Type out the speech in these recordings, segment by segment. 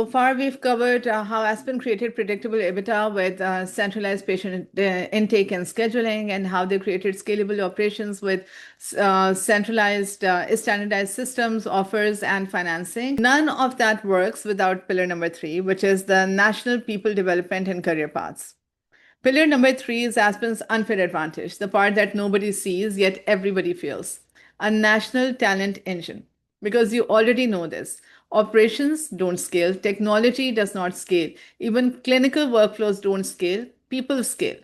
So far, we've covered how Aspen created predictable EBITDA with centralized patient intake and scheduling, and how they created scalable operations with centralized, standardized systems, offers, and financing. None of that works without pillar number three, which is the national people development and career paths. Pillar number three is Aspen's unfair advantage, the part that nobody sees, yet everybody feels. A national talent engine. Because you already know this. Operations don't scale, technology does not scale, even clinical workflows don't scale, people scale.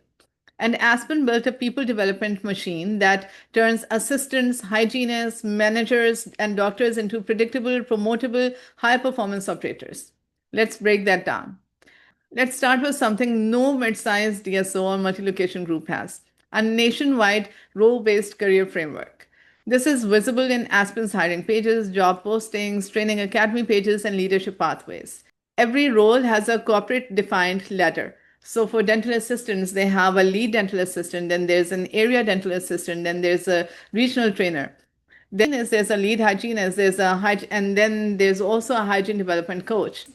And Aspen built a people development machine that turns assistants, hygienists, managers, and doctors into predictable, promotable, high performance operators. Let's break that down. Let's start with something no mid-sized DSO or multi-location group has, a nationwide role-based career framework. This is visible in Aspen's hiring pages, job postings, training academy pages, and leadership pathways. Every role has a corporate defined ladder. So for dental assistants, they have a lead dental assistant, then there's an area dental assistant, then there's a regional trainer. Then there's a lead hygienist, and then there's also a hygiene development coach.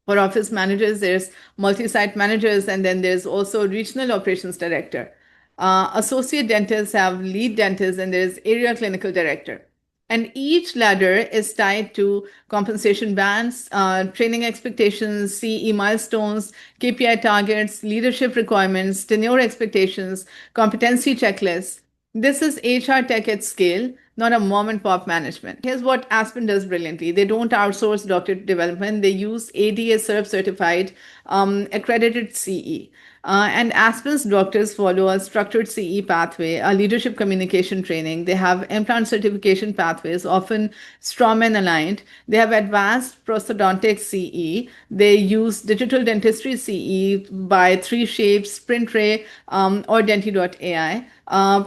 For office managers, there's multi-site managers, and then there's also regional operations director. Associate dentists have lead dentists, and there's area clinical director. And each ladder is tied to compensation bands, training expectations, CE milestones, KPI targets, leadership requirements, tenure expectations, competency checklists. This is HR tech at scale, not a mom and pop management. Here's what Aspen does brilliantly. They don't outsource doctorate development. They use ADA CERF certified, accredited CE. And Aspen's doctors follow a structured CE pathway, a leadership communication training. They have implant certification pathways, often Strawman aligned. They have advanced prosthodontic CE. They use digital dentistry CE by 3Shapes, SprintRay, or Denti.ai.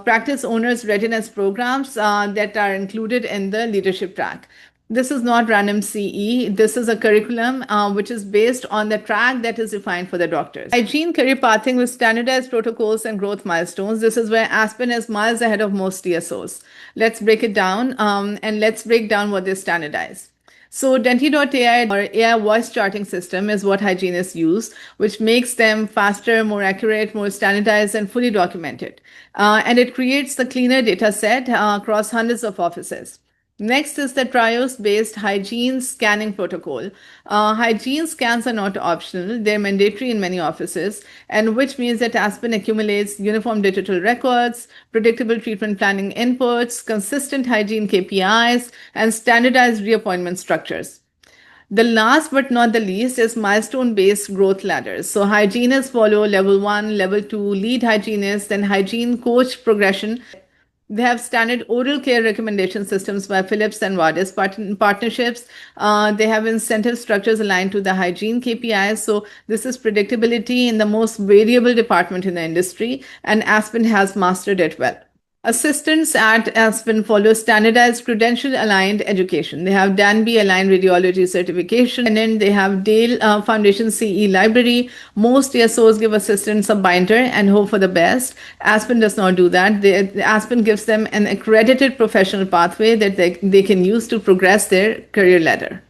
Practice owners' readiness programs that are included in the leadership track. This is not random CE. This is a curriculum which is based on the track that is defined for the doctors. Hygiene career pathing with standardized protocols and growth milestones. This is where Aspen is miles ahead of most DSOs. Let's break it down and let's break down what they standardize. So Denti.ai or AI voice charting system is what hygienists use, which makes them faster, more accurate, more standardized, and fully documented. And it creates the cleaner data set across hundreds of offices. Next is the Trios-based hygiene scanning protocol. Hygiene scans are not optional. They're mandatory in many offices, and which means that Aspen accumulates uniform digital records, predictable treatment planning inputs, consistent hygiene KPIs, and standardized reappointment structures. The last but not the least is milestone-based growth ladders. So hygienists follow level 1, level 2, lead hygienist, then hygiene coach progression. They have standard oral care recommendation systems by Philips and Vardis partnerships. They have incentive structures aligned to the hygiene KPIs. So this is predictability in the most variable department in the industry, and Aspen has mastered it well. Assistants at Aspen follow standardized credential-aligned education. They have DANB aligned radiology certification, and then they have Dale Foundation CE library. Most DSOs give assistants a binder and hope for the best. Aspen does not do that. Aspen gives them an accredited professional pathway that they can use to progress their career ladder.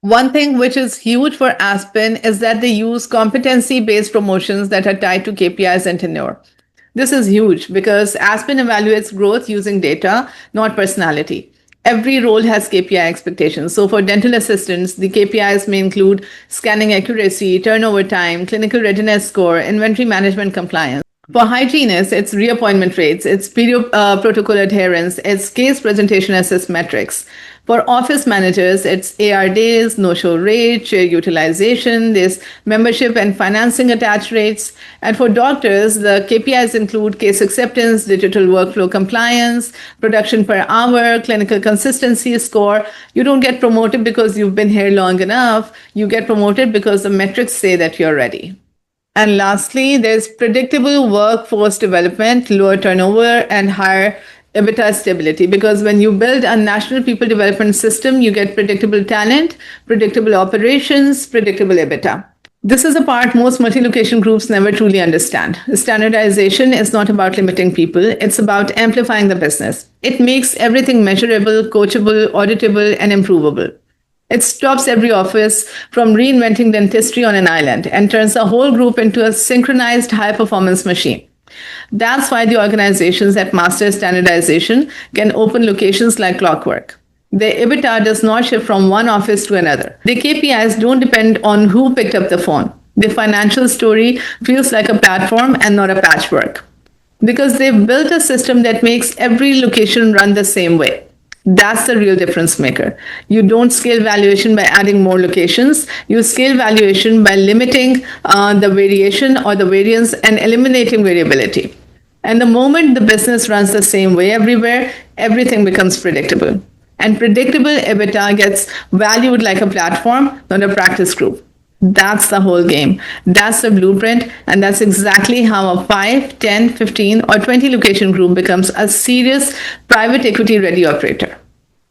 One thing which is huge for Aspen is that they use competency-based promotions that are tied to KPIs and tenure. This is huge because Aspen evaluates growth using data, not personality. Every role has KPI expectations. So for dental assistants, the KPIs may include scanning accuracy, turnover time, clinical readiness score, inventory management compliance. For hygienists, it's reappointment rates, it's protocol adherence, it's case presentation assist metrics. For office managers, it's AR days, no-show rate, chair utilization, there's membership and financing attach rates. And for doctors, the KPIs include case acceptance, digital workflow compliance, production per hour, clinical consistency score. You don't get promoted because you've been here long enough. You get promoted because the metrics say that you're ready. And lastly, there's predictable workforce development, lower turnover, and higher EBITDA stability. Because when you build a national people development system, you get predictable talent, predictable operations, predictable EBITDA. This is a part most multi-location groups never truly understand. Standardization is not about limiting people, it's about amplifying the business. It makes everything measurable, coachable, auditable, and improvable. It stops every office from reinventing dentistry on an island and turns the whole group into a synchronized high performance machine. That's why the organizations that master standardization can open locations like clockwork. The EBITDA does not shift from one office to another. The KPIs don't depend on who picked up the phone. The financial story feels like a platform and not a patchwork because they've built a system that makes every location run the same way. That's the real difference maker. You don't scale valuation by adding more locations. You scale valuation by limiting the variation or the variance and eliminating variability. And the moment the business runs the same way everywhere, everything becomes predictable. And predictable EBITDA gets valued like a platform, not a practice group. That's the whole game. That's the blueprint. And that's exactly how a 5, 10, 15, or 20 location group becomes a serious private equity ready operator.